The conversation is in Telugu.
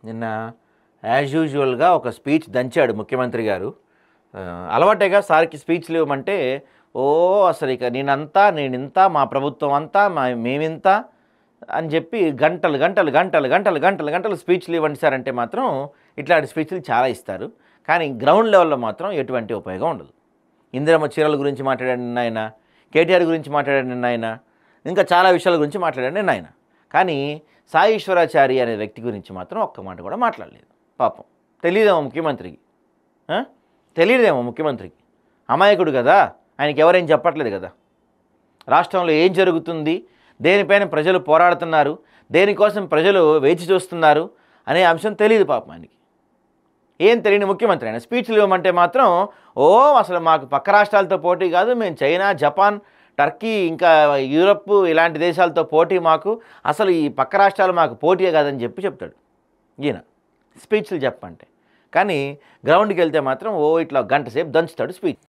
నిన్న యాజ్ యూజువల్గా ఒక స్పీచ్ దంచాడు ముఖ్యమంత్రి గారు. అలవాటేగా సార్కి స్పీచ్లు ఇవ్వమంటే, ఓ అసలు ఇక నేనింత, మా ప్రభుత్వం అంతా, మేమింత అని చెప్పి గంటలు గంటలు గంటలు గంటలు గంటలు గంటలు స్పీచ్లు ఇవ్వండి సార్ అంటే మాత్రం ఇట్లాంటి స్పీచ్లు చాలా ఇస్తారు. కానీ గ్రౌండ్ లెవెల్లో మాత్రం ఎటువంటి ఉపయోగం ఉండదు. ఇందిరమ్మ చీరల గురించి మాట్లాడాడు నిన్న ఆయన, కేటీఆర్ గురించి మాట్లాడాడు నిన్న ఆయన, ఇంకా చాలా విషయాల గురించి మాట్లాడాడు నిన్న ఆయన. కానీ సాయి ఈశ్వరాచారి అనే వ్యక్తి గురించి మాత్రం ఒక్క మాట కూడా మాట్లాడలేదు. పాపం తెలియదేమో ముఖ్యమంత్రికి, తెలియదేమో ముఖ్యమంత్రికి, అమాయకుడు కదా, ఆయనకి ఎవరేం చెప్పట్లేదు కదా. రాష్ట్రంలో ఏం జరుగుతుంది, దేనిపైన ప్రజలు పోరాడుతున్నారు, దేనికోసం ప్రజలు వేచి చూస్తున్నారు అనే అంశం తెలియదు పాపం ఆయనకి. ఏం తెలియని ముఖ్యమంత్రి ఆయన స్పీచ్లు ఇవ్వమంటే మాత్రం అసలు మాకు పక్క రాష్ట్రాలతో పోటీ కాదు, మేము చైనా, జపాన్, టర్కీ, ఇంకా యూరప్ ఇలాంటి దేశాలతో పోటీ మాకు, అసలు ఈ పక్క రాష్ట్రాలు మాకు పోటీయే కాదని చెప్తాడు ఈయన స్పీచ్లు చెప్పంటే. కానీ గ్రౌండ్కి వెళ్తే మాత్రం ఇట్లా గంట సేపు దంచుతాడు స్పీచ్.